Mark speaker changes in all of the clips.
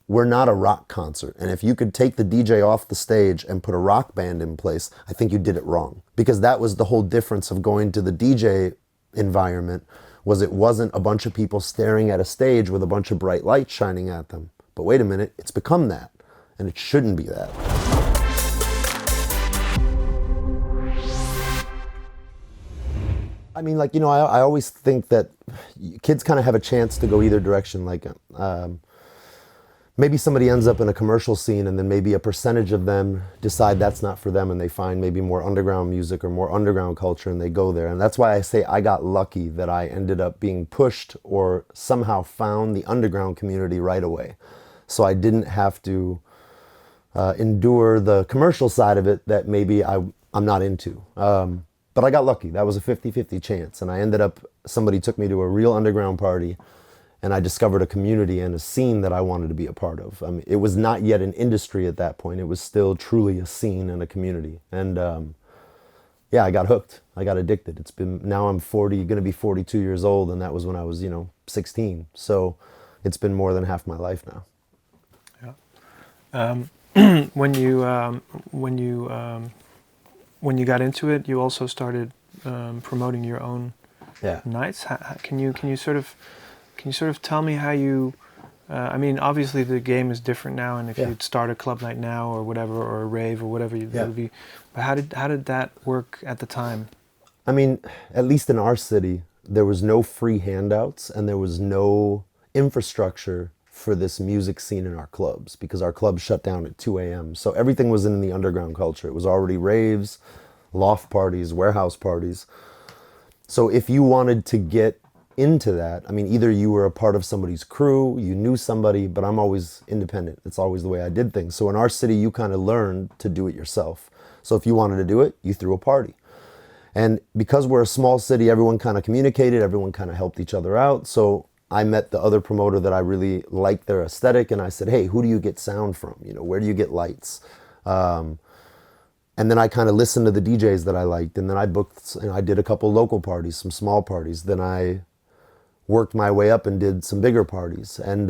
Speaker 1: we're not a rock concert. And if you could take the DJ off the stage and put a rock band in place, I think you did it wrong. Because that was the whole difference of going to the DJ environment, was it wasn't a bunch of people staring at a stage with a bunch of bright lights shining at them. But wait a minute, it's become that. And it shouldn't be that. I mean, like, you know, I always think that kids kind of have a chance to go either direction. Like, maybe somebody ends up in a commercial scene and then maybe a percentage of them decide that's not for them and they find maybe more underground music or more underground culture and they go there. And that's why I say I got lucky that I ended up being pushed or somehow found the underground community right away. So I didn't have to endure the commercial side of it that maybe I'm not into. But I got lucky. That was a 50-50 chance. And I ended up, somebody took me to a real underground party and I discovered a community and a scene that I wanted to be a part of. I mean, it was not yet an industry at that point. It was still truly a scene and a community. And yeah, I got hooked. I got addicted. It's been, now I'm 40, going to be 42 years old. And that was when I was, 16. So it's been more than half my life now.
Speaker 2: Yeah. When you got into it, you also started promoting your own nights. Can you sort of tell me how you? I mean, obviously the game is different now, and if you'd start a club night now or whatever, or a rave or whatever, it would be. But how did that work at the time?
Speaker 1: I mean, at least in our city, there was no free handouts, and there was no infrastructure for this music scene in our clubs, because our clubs shut down at 2 a.m. So everything was in the underground culture. It was already raves, loft parties, warehouse parties. So if you wanted to get into that, I mean, either you were a part of somebody's crew, you knew somebody, but I'm always independent. It's always the way I did things. So in our city, you kind of learned to do it yourself. So if you wanted to do it, you threw a party. And because we're a small city, everyone kind of communicated, everyone kind of helped each other out. So I met the other promoter that I really liked their aesthetic, and I said, hey, who do you get sound from? Where do you get lights? And then I kind of listened to the DJs that I liked, and then I booked, I did a couple local parties, some small parties. Then I worked my way up and did some bigger parties. And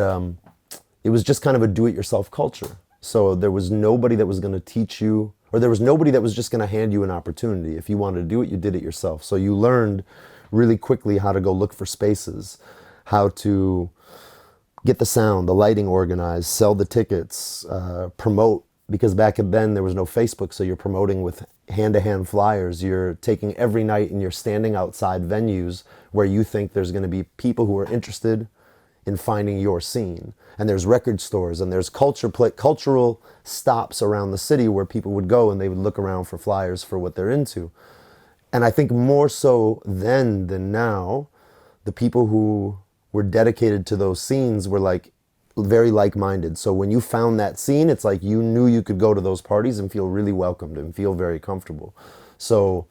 Speaker 1: it was just kind of a do-it-yourself culture. So there was nobody that was going to teach you, or there was nobody that was just going to hand you an opportunity. If you wanted to do it, you did it yourself. So you learned really quickly how to go look for spaces, how to get the sound, the lighting organized, sell the tickets, promote, because back then there was no Facebook, so you're promoting with hand-to-hand flyers. You're taking every night and you're standing outside venues where you think there's going to be people who are interested in finding your scene. And there's record stores and there's cultural stops around the city where people would go and they would look around for flyers for what they're into. And I think more so then than now, the people who were dedicated to those scenes were like very like-minded. So when you found that scene, it's like you knew you could go to those parties and feel really welcomed and feel very comfortable. So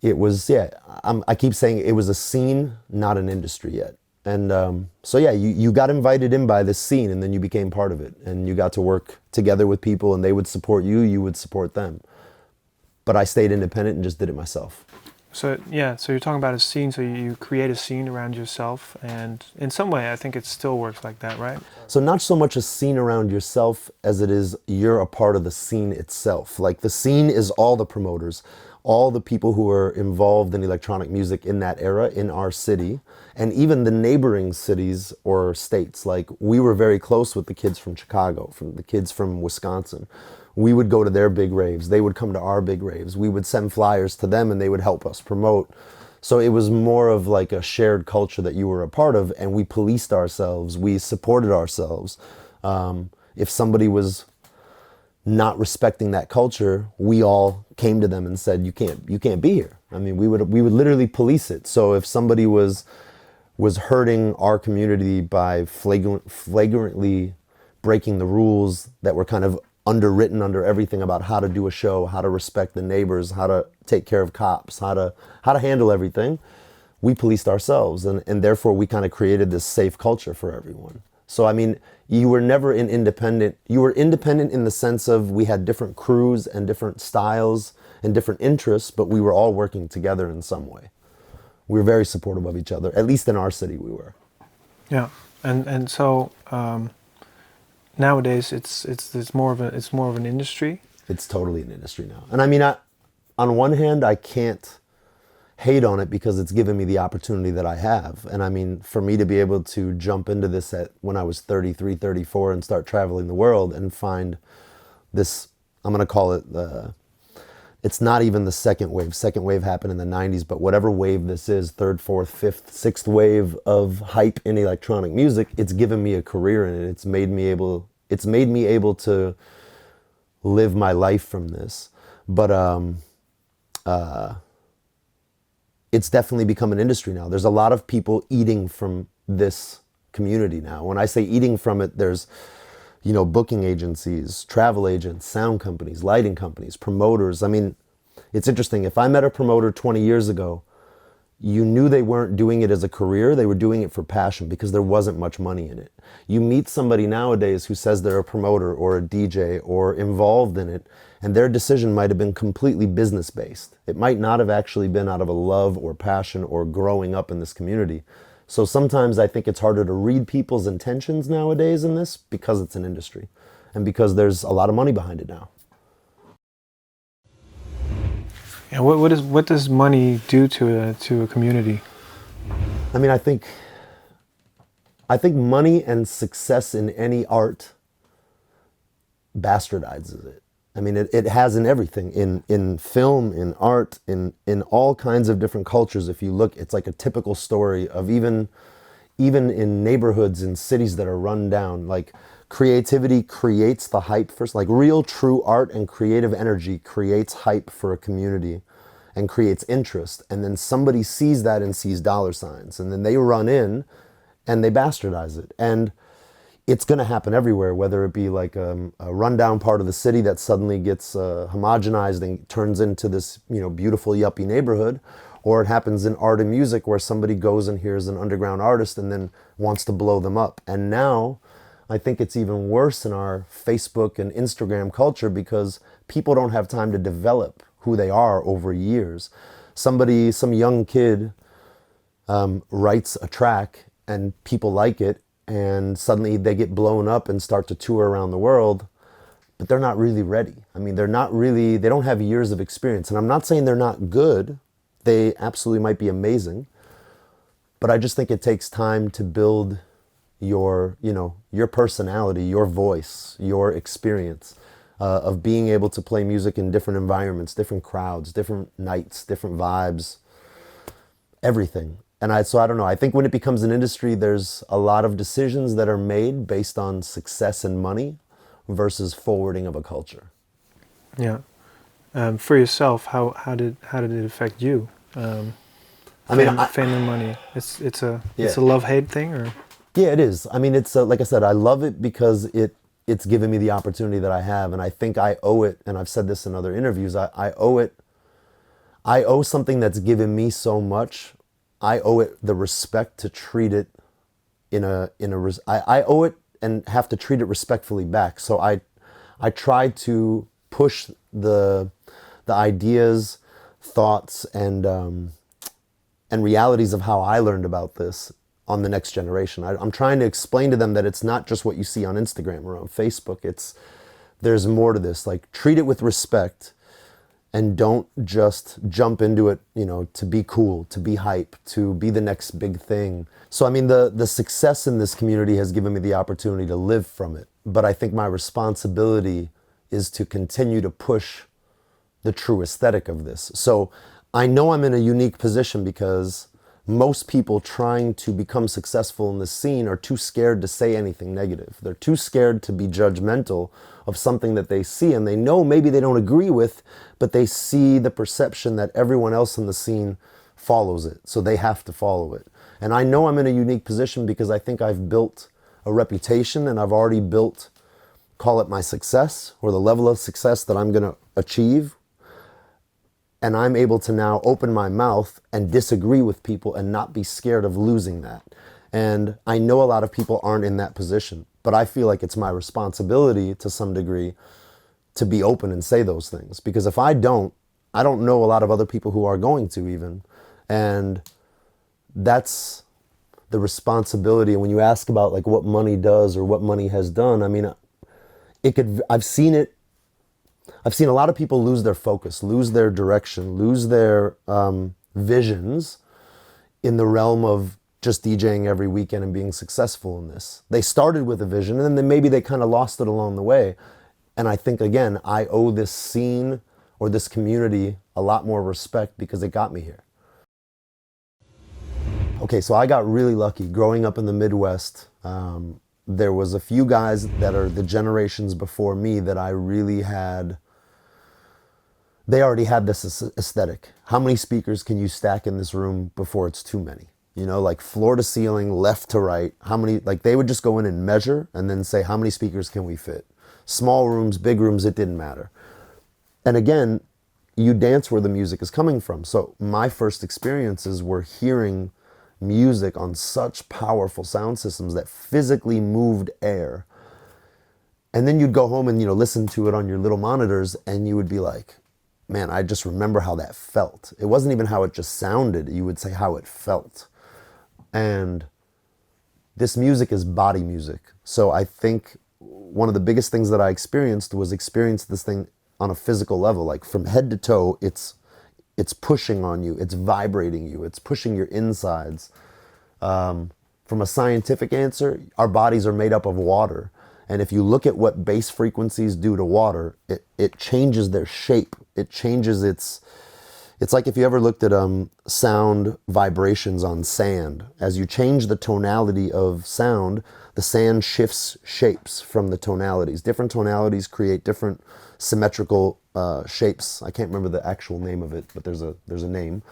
Speaker 1: it was, I keep saying it was a scene, not an industry yet. And so yeah, you got invited in by this scene and then you became part of it. And you got to work together with people and they would support you, you would support them. But I stayed independent and just did it myself.
Speaker 2: So yeah, so you're talking about a scene, so you create a scene around yourself, and in some way I think it still works like that, right?
Speaker 1: So not so much a scene around yourself as it is you're a part of the scene itself. Like the scene is all the promoters, all the people who are involved in electronic music in that era in our city, and even the neighboring cities or states. Like we were very close with the kids from Chicago, from the kids from Wisconsin. We would go to their big raves. They would come to our big raves. We would send flyers to them and they would help us promote. So it was more of like a shared culture that you were a part of, and we policed ourselves. We supported ourselves. If somebody was not respecting that culture, we all came to them and said, you can't be here. I mean, we would literally police it. So if somebody was hurting our community by flagrantly breaking the rules that were kind of underwritten under everything about how to do a show, how to respect the neighbors, how to take care of cops, how to handle everything, we policed ourselves, and therefore we kind of created this safe culture for everyone. So I mean, you were never independent. You were independent in the sense of we had different crews and different styles and different interests, but we were all working together in some way. We were very supportive of each other, at least in our city we were.
Speaker 2: Yeah, and so nowadays it's more of an industry.
Speaker 1: It's totally an industry now. And I mean, on one hand, I can't hate on it because it's given me the opportunity that I have. And I mean, for me to be able to jump into this when I was 33, 34 and start traveling the world and find this, I'm going to call it it's not even the second wave. Second wave happened in the 90s, but whatever wave this is, third, fourth, fifth, sixth wave of hype in electronic music, it's given me a career in it. It's made me able to live my life from this. But it's definitely become an industry now. There's a lot of people eating from this community now. When I say eating from it, there's, booking agencies, travel agents, sound companies, lighting companies, promoters. I mean, it's interesting. If I met a promoter 20 years ago, you knew they weren't doing it as a career. They were doing it for passion because there wasn't much money in it. You meet somebody nowadays who says they're a promoter or a DJ or involved in it, and their decision might have been completely business-based. It might not have actually been out of a love or passion or growing up in this community. So sometimes I think it's harder to read people's intentions nowadays in this because it's an industry and because there's a lot of money behind it now.
Speaker 2: Yeah, what does money do to a community?
Speaker 1: I mean, I think money and success in any art bastardizes it. I mean, it has in everything, in film, in art, in all kinds of different cultures. If you look, it's like a typical story of even in neighborhoods in cities that are run down, like creativity creates the hype first, like real true art and creative energy creates hype for a community and creates interest. And then somebody sees that and sees dollar signs, and then they run in and they bastardize it. And it's going to happen everywhere, whether it be like a rundown part of the city that suddenly gets homogenized and turns into this, beautiful yuppie neighborhood, or it happens in art and music where somebody goes and hears an underground artist and then wants to blow them up. And now I think it's even worse in our Facebook and Instagram culture because people don't have time to develop who they are over years. Some young kid writes a track and people like it, and suddenly they get blown up and start to tour around the world, but they're not really ready. I mean, they don't have years of experience. And I'm not saying they're not good. They absolutely might be amazing. But I just think it takes time to build your personality, your voice, your experience of being able to play music in different environments, different crowds, different nights, different vibes, everything. And so I don't know, I think when it becomes an industry, there's a lot of decisions that are made based on success and money versus forwarding of a culture.
Speaker 2: Yeah. For yourself, how did it affect you? Fame and money. It's a love-hate thing, or?
Speaker 1: Yeah, it is. I mean, it's like I said, I love it because it's given me the opportunity that I have, and I think I owe it. And I've said this in other interviews. I owe it. I owe something that's given me so much. I owe it the respect to treat it I owe it and have to treat it respectfully back. So I try to push the ideas, thoughts, and realities of how I learned about this on the next generation. I'm trying to explain to them that it's not just what you see on Instagram or on Facebook. There's more to this. Like, treat it with respect. And don't just jump into it, to be cool, to be hype, to be the next big thing. So, I mean, the success in this community has given me the opportunity to live from it. But I think my responsibility is to continue to push the true aesthetic of this. So I know I'm in a unique position because most people trying to become successful in this scene are too scared to say anything negative. They're too scared to be judgmental of something that they see, and they know maybe they don't agree with, but they see the perception that everyone else in the scene follows it, so they have to follow it. And I know I'm in a unique position because I think I've built a reputation, and I've already built, call it my success, or the level of success that I'm going to achieve. And I'm able to now open my mouth and disagree with people and not be scared of losing that. And I know a lot of people aren't in that position, but I feel like it's my responsibility to some degree to be open and say those things. Because if I don't know a lot of other people who are going to even. And that's the responsibility. And when you ask about like what money does or what money has done, I mean, I've seen it. I've seen a lot of people lose their focus, lose their direction, lose their visions in the realm of just DJing every weekend and being successful in this. They started with a vision and then maybe they kind of lost it along the way. And I think, again, I owe this scene or this community a lot more respect because it got me here. Okay, so I got really lucky growing up in the Midwest. There was a few guys that are the generations before me that I really had, they already had this aesthetic. How many speakers can you stack in this room before it's too many? You know, like floor to ceiling, left to right. How many, like they would just go in and measure and then say, how many speakers can we fit? Small rooms, big rooms, it didn't matter. And again, you dance where the music is coming from. So my first experiences were hearing music on such powerful sound systems that physically moved air. And then you'd go home and, you know, listen to it on your little monitors and you would be like, man, I just remember how that felt. It wasn't even how it just sounded. You would say how it felt. And this music is body music. So I think one of the biggest things that I experienced was experience this thing on a physical level, like from head to toe, it's pushing on you, it's vibrating you, it's pushing your insides. From a scientific answer, our bodies are made up of water. And if you look at what bass frequencies do to water, it changes their shape. It changes it's like if you ever looked at sound vibrations on sand. As you change the tonality of sound, the sand shifts shapes from the tonalities. Different tonalities create different symmetrical shapes. I can't remember the actual name of it, but there's a name.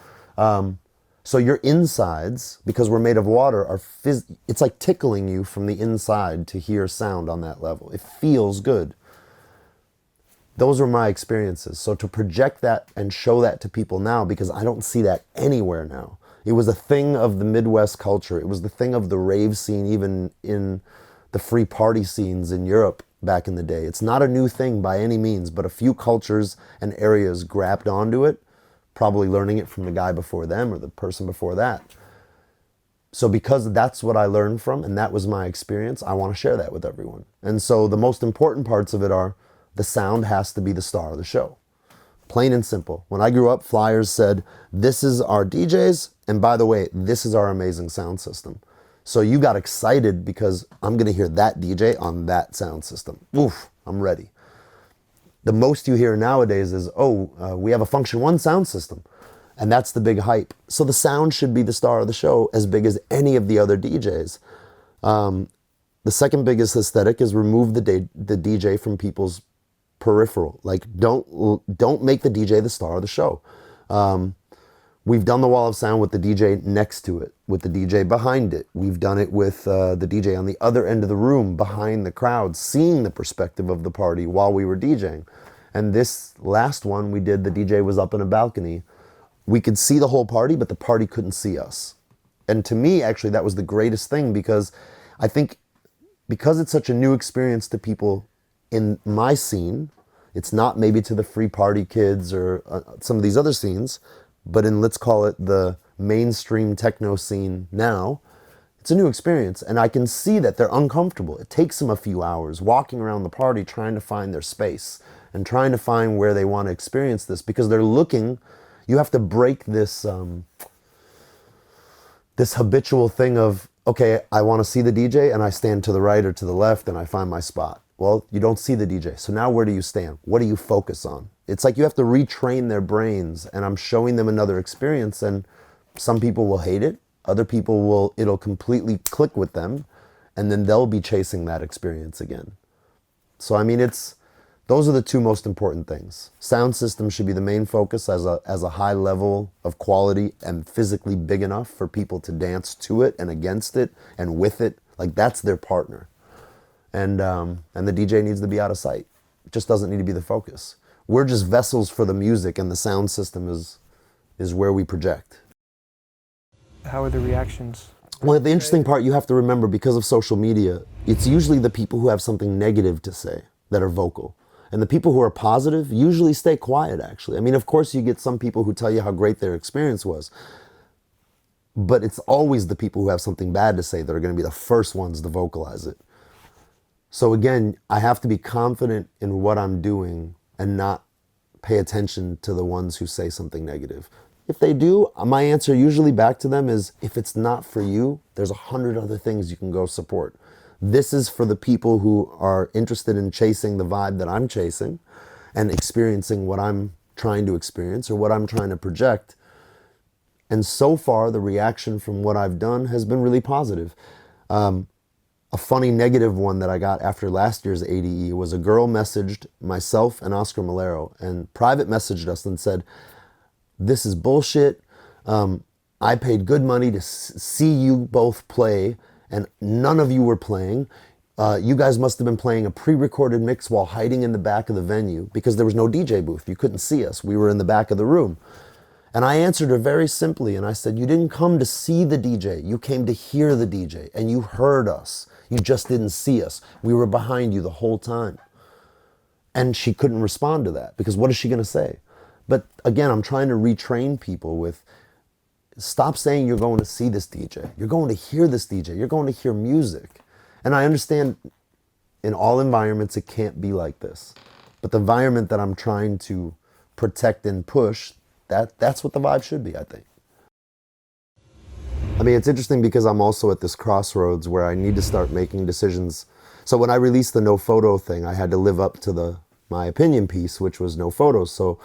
Speaker 1: So your insides, because we're made of water, it's like tickling you from the inside to hear sound on that level. It feels good. Those were my experiences. So to project that and show that to people now, because I don't see that anywhere now. It was a thing of the Midwest culture. It was the thing of the rave scene, even in the free party scenes in Europe back in the day. It's not a new thing by any means, but a few cultures and areas grabbed onto it, probably learning it from the guy before them or the person before that. So because that's what I learned from and that was my experience, I want to share that with everyone. And so the most important parts of it are the sound has to be the star of the show. Plain and simple. When I grew up, flyers said, this is our DJs, and by the way, this is our amazing sound system. So you got excited because I'm going to hear that DJ on that sound system. Oof, I'm ready. The most you hear nowadays is, we have a Function 1 sound system. And that's the big hype. So the sound should be the star of the show as big as any of the other DJs. The second biggest aesthetic is remove the DJ from people's peripheral. Like don't make the DJ the star of the show. We've done the wall of sound with the DJ next to it, with the DJ behind it. We've done it with the DJ on the other end of the room, behind the crowd, seeing the perspective of the party while we were DJing. And this last one we did, the DJ was up in a balcony. We could see the whole party, but the party couldn't see us. And to me, actually, that was the greatest thing because I think because it's such a new experience to people in my scene, it's not maybe to the free party kids or some of these other scenes, but in, let's call it the mainstream techno scene now, it's a new experience. And I can see that they're uncomfortable. It takes them a few hours walking around the party trying to find their space and trying to find where they want to experience this because they're looking, you have to break this, this habitual thing of, okay, I want to see the DJ and I stand to the right or to the left and I find my spot. Well, you don't see the DJ. So now where do you stand? What do you focus on? It's like you have to retrain their brains and I'm showing them another experience and some people will hate it. Other people it'll completely click with them and then they'll be chasing that experience again. So, I mean, those are the two most important things. Sound system should be the main focus as a high level of quality and physically big enough for people to dance to it and against it and with it. Like that's their partner. And the DJ needs to be out of sight. It just doesn't need to be the focus. We're just vessels for the music and the sound system is where we project.
Speaker 2: How are the reactions?
Speaker 1: Well, the interesting part you have to remember because of social media, it's usually the people who have something negative to say that are vocal. And the people who are positive usually stay quiet, actually. I mean, of course, you get some people who tell you how great their experience was. But it's always the people who have something bad to say that are going to be the first ones to vocalize it. So again, I have to be confident in what I'm doing and not pay attention to the ones who say something negative. If they do, my answer usually back to them is, if it's not for you, there's 100 other things you can go support. This is for the people who are interested in chasing the vibe that I'm chasing and experiencing what I'm trying to experience or what I'm trying to project. And so far, the reaction from what I've done has been really positive. A funny negative one that I got after last year's ADE was a girl messaged myself and Oscar Malero and private messaged us and said, "This is bullshit. I paid good money to see you both play, and none of you were playing. You guys must have been playing a pre-recorded mix while hiding in the back of the venue because there was no DJ booth. You couldn't see us. We were in the back of the room." And I answered her very simply, and I said, "You didn't come to see the DJ. You came to hear the DJ, and you heard us. You just didn't see us. We were behind you the whole time." And she couldn't respond to that because what is she going to say? But again, I'm trying to retrain people with, stop saying you're going to see this DJ. You're going to hear this DJ. You're going to hear music. And I understand in all environments it can't be like this. But the environment that I'm trying to protect and push, that's what the vibe should be, I think. I mean, it's interesting because I'm also at this crossroads where I need to start making decisions. So when I released the no photo thing, I had to live up to my opinion piece, which was no photos. So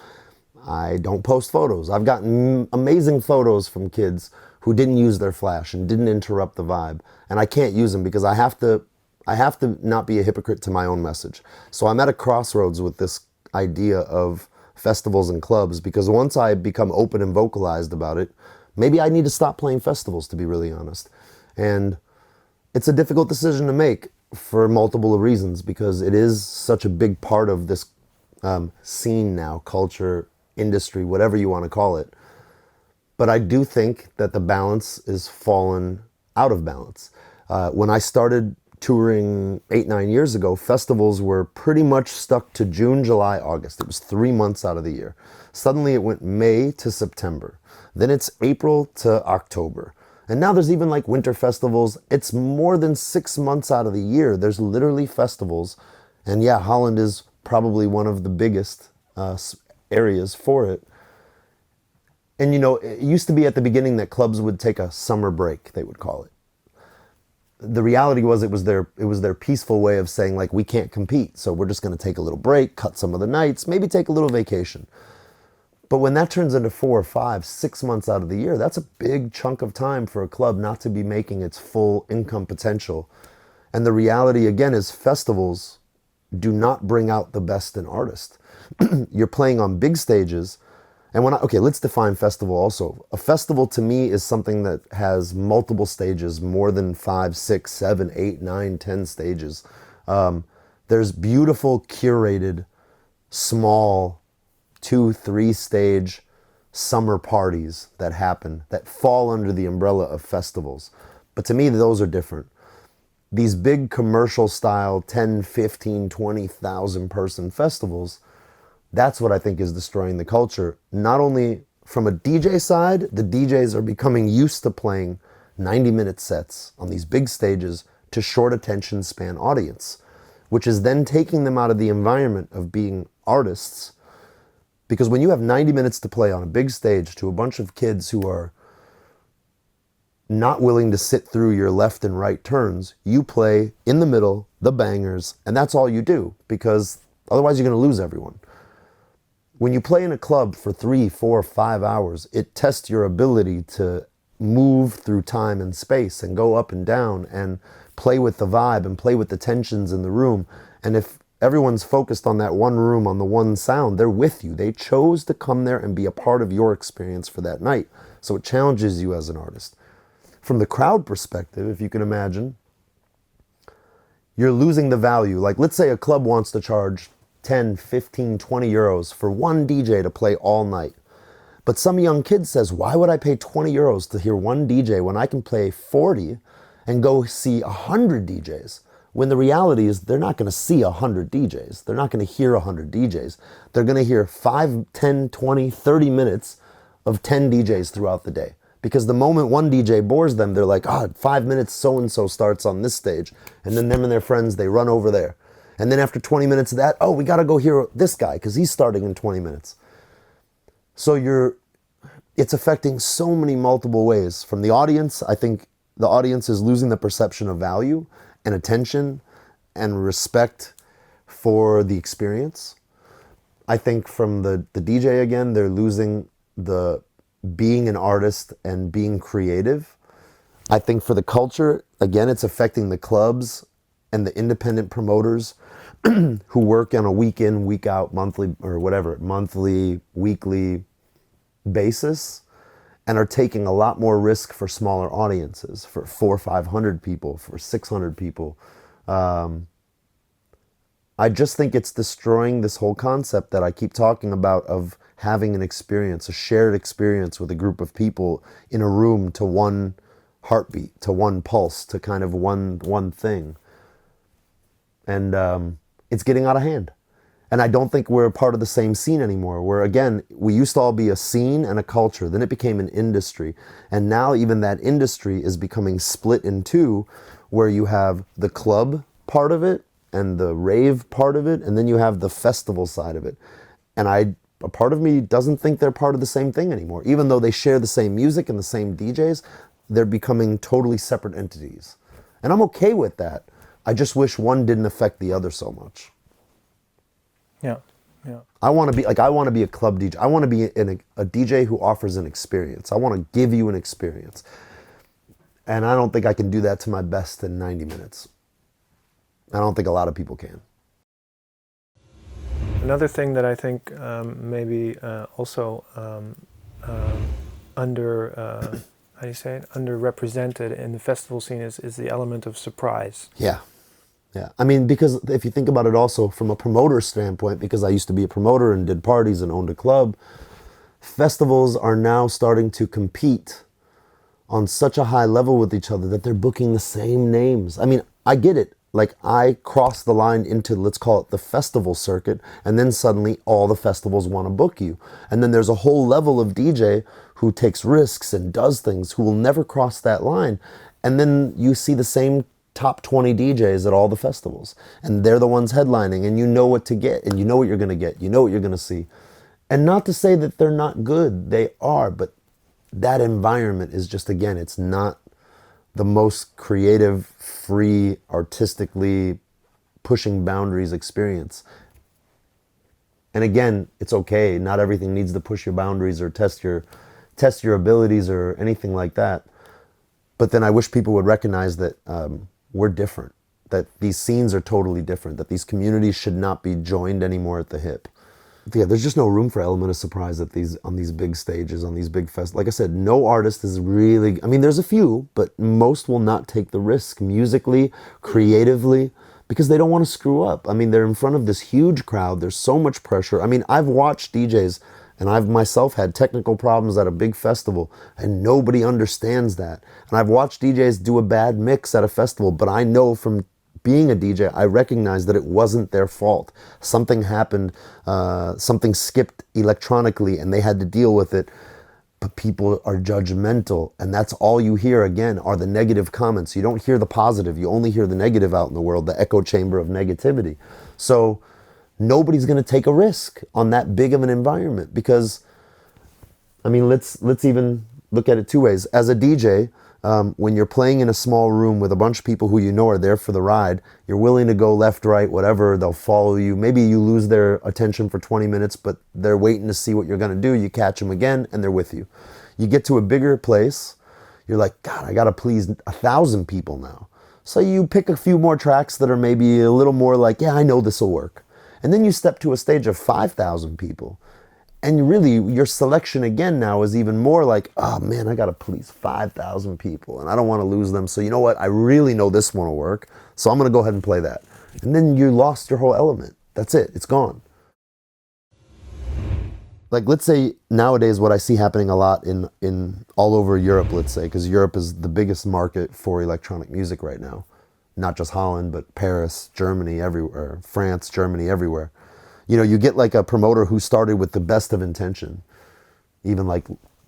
Speaker 1: I don't post photos. I've gotten amazing photos from kids who didn't use their flash and didn't interrupt the vibe. And I can't use them because I have to not be a hypocrite to my own message. So I'm at a crossroads with this idea of festivals and clubs, because once I become open and vocalized about it, maybe I need to stop playing festivals, to be really honest. And it's a difficult decision to make for multiple reasons, because it is such a big part of this scene now, culture, industry, whatever you want to call it. But I do think that the balance is fallen out of balance. When I started touring 8-9 years ago, festivals were pretty much stuck to June, July, August. It was 3 months out of the year. Suddenly it went May to September. Then it's April to October. And now there's even like winter festivals. It's more than 6 months out of the year. There's literally festivals. And yeah, Holland is probably one of the biggest areas for it. And you know, it used to be at the beginning that clubs would take a summer break, they would call it. The reality was it was their peaceful way of saying, like, we can't compete, so we're just going to take a little break, cut some of the nights, maybe take a little vacation. But when that turns into 4, 5, 6 months out of the year, that's a big chunk of time for a club not to be making its full income potential. And the reality, again, is festivals do not bring out the best in artists. You're playing on big stages. And okay, let's define festival also. A festival to me is something that has multiple stages, more than 5, 6, 7, 8, 9, 10 stages. There's beautiful, curated, small 2, 3 stage summer parties that happen, that fall under the umbrella of festivals. But to me, those are different. These big commercial style 10, 15, 20,000 person festivals, that's what I think is destroying the culture. Not only from a DJ side, the DJs are becoming used to playing 90-minute sets on these big stages to short attention span audience, which is then taking them out of the environment of being artists. Because when you have 90 minutes to play on a big stage to a bunch of kids who are not willing to sit through your left and right turns, you play in the middle, the bangers, and that's all you do, because otherwise you're going to lose everyone. When you play in a club for 3, 4, 5 hours, it tests your ability to move through time and space and go up and down and play with the vibe and play with the tensions in the room. And if everyone's focused on that one room, on the one sound, they're with you. They chose to come there and be a part of your experience for that night. So it challenges you as an artist. From the crowd perspective, if you can imagine, you're losing the value. Like, let's say a club wants to charge 10, 15, 20 euros for one DJ to play all night. But some young kid says, why would I pay 20 euros to hear one DJ when I can play 40 and go see 100 DJs? When the reality is they're not going to see 100 DJs. They're not going to hear 100 DJs. They're going to hear 5, 10, 20, 30 minutes of 10 DJs throughout the day. Because the moment one DJ bores them, they're like, 5 minutes so-and-so starts on this stage. And then them and their friends, they run over there. And then after 20 minutes of that, we got to go hear this guy because he's starting in 20 minutes. So it's affecting so many multiple ways. From the audience, I think the audience is losing the perception of value and attention and respect for the experience. I think from the DJ, again, they're losing the being an artist and being creative. I think for the culture, again, it's affecting the clubs and the independent promoters who work on a week in, week out, monthly, or whatever, monthly, weekly basis, and are taking a lot more risk for smaller audiences, for 400 or 500 people, for 600 people. I just think it's destroying this whole concept that I keep talking about of having an experience, a shared experience with a group of people in a room, to one heartbeat, to one pulse, to kind of one thing. And it's getting out of hand. And I don't think we're a part of the same scene anymore, where, again, we used to all be a scene and a culture. Then it became an industry. And now even that industry is becoming split in two, where you have the club part of it and the rave part of it, and then you have the festival side of it. And a part of me doesn't think they're part of the same thing anymore. Even though they share the same music and the same DJs, they're becoming totally separate entities. And I'm okay with that. I just wish one didn't affect the other so much.
Speaker 2: Yeah, yeah.
Speaker 1: I want to be a club DJ. I want to be a DJ who offers an experience. I want to give you an experience. And I don't think I can do that to my best in 90 minutes. I don't think a lot of people can.
Speaker 2: Another thing that I think maybe also underrepresented in the festival scene is the element of surprise.
Speaker 1: Yeah. Yeah. I mean, because if you think about it also from a promoter standpoint, because I used to be a promoter and did parties and owned a club, festivals are now starting to compete on such a high level with each other that they're booking the same names. I mean, I get it. Like, I crossed the line into, let's call it the festival circuit, and then suddenly all the festivals want to book you. And then there's a whole level of DJ who takes risks and does things who will never cross that line. And then you see the same top 20 DJs at all the festivals, and they're the ones headlining, and you know what to get, and you know what you're going to get, you know what you're going to see. And not to say that they're not good, they are, but that environment is just, again, it's not the most creative, free, artistically pushing boundaries experience. And again, it's okay. Not everything needs to push your boundaries or test your abilities or anything like that. But then I wish people would recognize that we're different, that these scenes are totally different, that these communities should not be joined anymore at the hip. Yeah, there's just no room for element of surprise on these big stages, on these big fests. Like I said, no artist is really, I mean, there's a few, but most will not take the risk musically, creatively, because they don't want to screw up. I mean, they're in front of this huge crowd. There's so much pressure. I mean, I've watched DJs, and I've myself had technical problems at a big festival, and nobody understands that. And I've watched DJs do a bad mix at a festival, but I know from being a DJ, I recognize that it wasn't their fault. Something happened, something skipped electronically, and they had to deal with it. But people are judgmental, and that's all you hear, again, are the negative comments. You don't hear the positive. You only hear the negative out in the world, the echo chamber of negativity. So nobody's going to take a risk on that big of an environment, because, I mean, let's even look at it two ways. As a DJ, when you're playing in a small room with a bunch of people who you know are there for the ride, you're willing to go left, right, whatever, they'll follow you. Maybe you lose their attention for 20 minutes, but they're waiting to see what you're going to do. You catch them again, and they're with you. You get to a bigger place, you're like, God, I got to please 1,000 people now. So you pick a few more tracks that are maybe a little more like, yeah, I know this will work. And then you step to a stage of 5,000 people. And really, your selection again now is even more like, oh man, I got to please 5,000 people, and I don't want to lose them. So you know what? I really know this one will work, so I'm going to go ahead and play that. And then you lost your whole element. That's it. It's gone. Like, let's say nowadays what I see happening a lot in all over Europe, let's say, because Europe is the biggest market for electronic music right now. Not just Holland, but Paris, Germany, everywhere, France, Germany, everywhere. You know, you get like a promoter who started with the best of intention, even like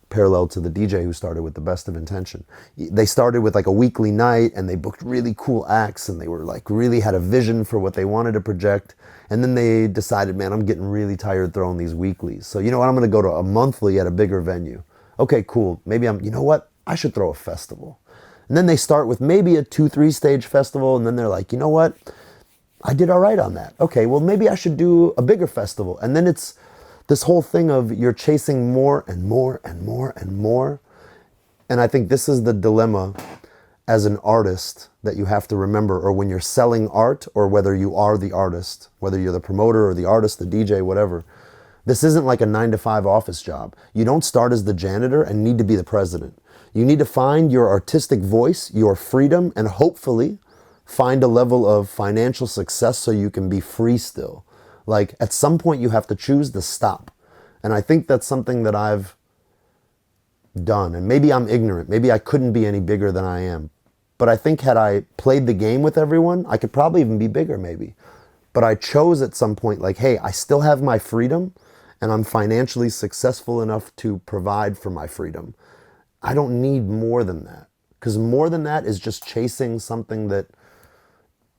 Speaker 1: parallel to the DJ who started with the best of intention. They started with like a weekly night and they booked really cool acts and they were like really had a vision for what they wanted to project. And then they decided, man, I'm getting really tired throwing these weeklies. So you know what, I'm gonna go to a monthly at a bigger venue. Okay, cool. Maybe you know what? I should throw a festival. And then they start with maybe a 2-3 stage festival and then they're like, you know what? I did all right on that. Okay, well maybe I should do a bigger festival. And then it's this whole thing of you're chasing more and more and more and more. And I think this is the dilemma as an artist that you have to remember, or when you're selling art, or whether you are the artist, whether you're the promoter or the artist, the DJ, whatever. This isn't like a 9-to-5 office job. You don't start as the janitor and need to be the president. You need to find your artistic voice, your freedom, and hopefully find a level of financial success so you can be free still. Like at some point you have to choose to stop. And I think that's something that I've done. And maybe I'm ignorant. Maybe I couldn't be any bigger than I am. But I think had I played the game with everyone, I could probably even be bigger maybe. But I chose at some point like, hey, I still have my freedom and I'm financially successful enough to provide for my freedom. I don't need more than that. Because more than that is just chasing something that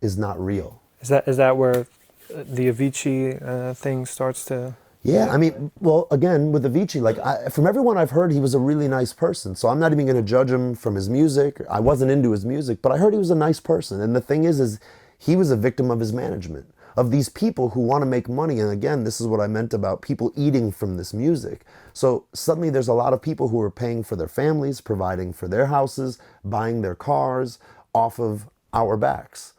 Speaker 1: is not real.
Speaker 2: Is that where the Avicii thing starts to...
Speaker 1: Yeah, I mean, well, again, with Avicii, like, from everyone I've heard, he was a really nice person. So I'm not even going to judge him from his music. I wasn't into his music, but I heard he was a nice person. And the thing is he was a victim of his management, of these people who want to make money. And again, this is what I meant about people eating from this music. So suddenly there's a lot of people who are paying for their families, providing for their houses, buying their cars off of our backs.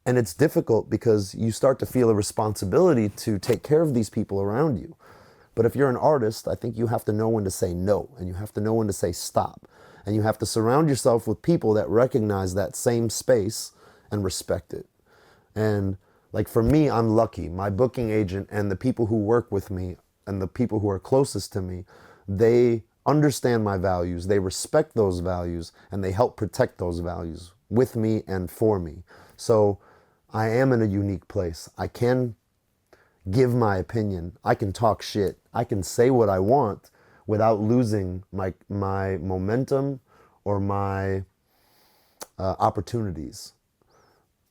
Speaker 1: And it's difficult because you start to feel a responsibility to take care of these people around you. But if you're an artist, I think you have to know when to say no, and you have to know when to say stop. And you have to surround yourself with people that recognize that same space and respect it. And like for me, I'm lucky. My booking agent and the people who work with me and the people who are closest to me, they understand my values, they respect those values, and they help protect those values with me and for me. So I am in a unique place. I can give my opinion. I can talk shit. I can say what I want without losing my momentum or my opportunities.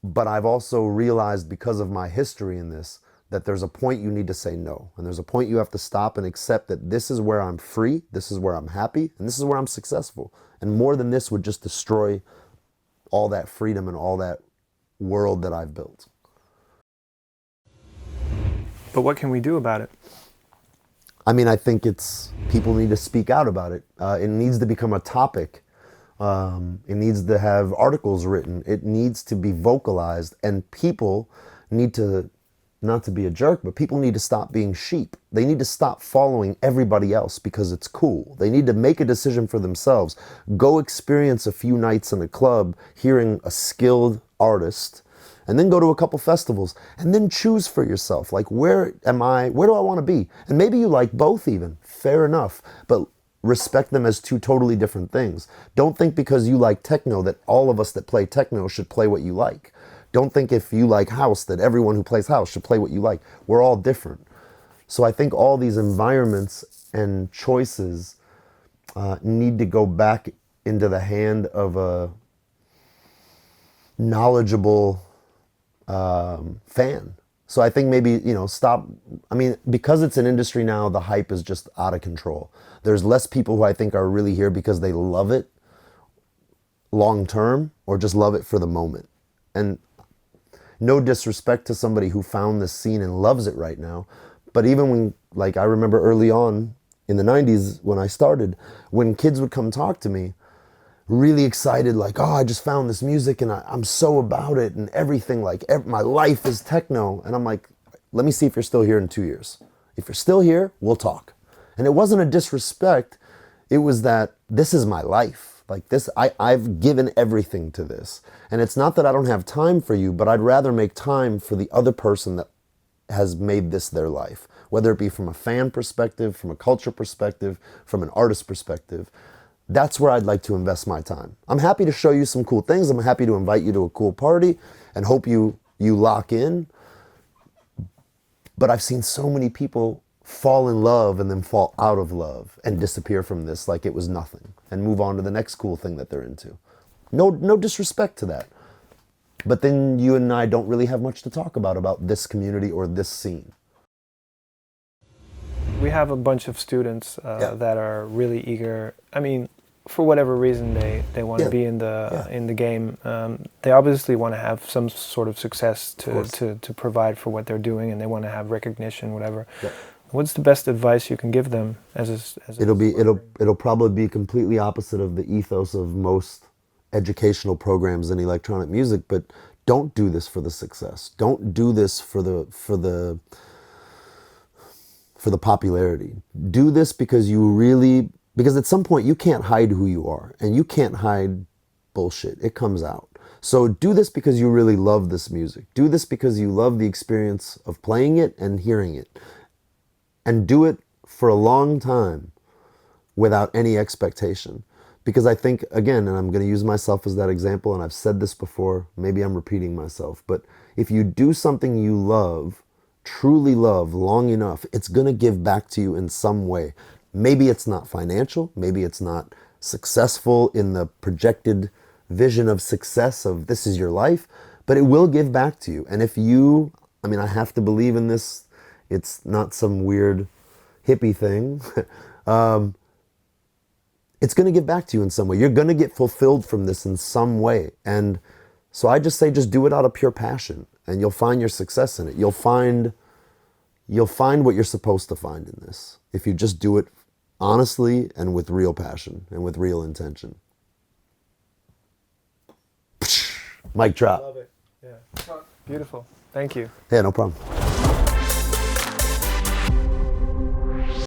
Speaker 1: But I've also realized because of my history in this, that there's a point you need to say no. And there's a point you have to stop and accept that this is where I'm free, this is where I'm happy, and this is where I'm successful. And more than this would just destroy all that freedom and all that world that I've built.
Speaker 2: But what can we do about it?
Speaker 1: I mean, I think people need to speak out about it. It needs to become a topic. It needs to have articles written. It needs to be vocalized, and people need to, not to be a jerk, but people need to stop being sheep. They need to stop following everybody else because it's cool. They need to make a decision for themselves. Go experience a few nights in a club hearing a skilled artist, and then go to a couple festivals and then choose for yourself. Like, where do I want to be? And maybe you like both even, fair enough, but respect them as two totally different things. Don't think because you like techno that all of us that play techno should play what you like. Don't think if you like house that everyone who plays house should play what you like. We're all different. So I think all these environments and choices need to go back into the hand of a knowledgeable fan. So I think maybe, stop. I mean, because it's an industry now, the hype is just out of control. There's less people who I think are really here because they love it long term or just love it for the moment. And no disrespect to somebody who found this scene and loves it right now. But even when, like, I remember early on in the 90s when I started, when kids would come talk to me, really excited, like, oh, I just found this music and I'm so about it and everything, like my life is techno. And I'm like, let me see if you're still here in 2 years. If you're still here, we'll talk. And it wasn't a disrespect. It was that this is my life. Like this, I've given everything to this. And it's not that I don't have time for you, but I'd rather make time for the other person that has made this their life. Whether it be from a fan perspective, from a culture perspective, from an artist perspective. That's where I'd like to invest my time. I'm happy to show you some cool things. I'm happy to invite you to a cool party and hope you lock in. But I've seen so many people fall in love and then fall out of love and disappear from this like it was nothing and move on to the next cool thing that they're into. No disrespect to that. But then you and I don't really have much to talk about this community or this scene.
Speaker 2: We have a bunch of students that are really eager. I mean, for whatever reason they want to be in the game. They obviously want to have some sort of success to provide for what they're doing, and they want to have recognition, whatever. Yeah. What's the best advice you can give them
Speaker 1: it'll probably be completely opposite of the ethos of most educational programs in electronic music, but don't do this for the success. Don't do this for the popularity. Do this because because at some point you can't hide who you are, and you can't hide bullshit. It comes out. So do this because you really love this music. Do this because you love the experience of playing it and hearing it. And do it for a long time without any expectation. Because I think, again, and I'm going to use myself as that example, and I've said this before, maybe I'm repeating myself, but if you do something you love, truly love, long enough, it's going to give back to you in some way. Maybe it's not financial, maybe it's not successful in the projected vision of success of this is your life, but it will give back to you. And if you, I have to believe in this, it's not some weird hippie thing. It's going to give back to you in some way. You're going to get fulfilled from this in some way. And so I just say, just do it out of pure passion, and you'll find your success in it. You'll find what you're supposed to find in this if you just do it honestly and with real passion and with real intention. Mic drop.
Speaker 2: Love it. Yeah. Beautiful. Thank you.
Speaker 1: Yeah, no problem.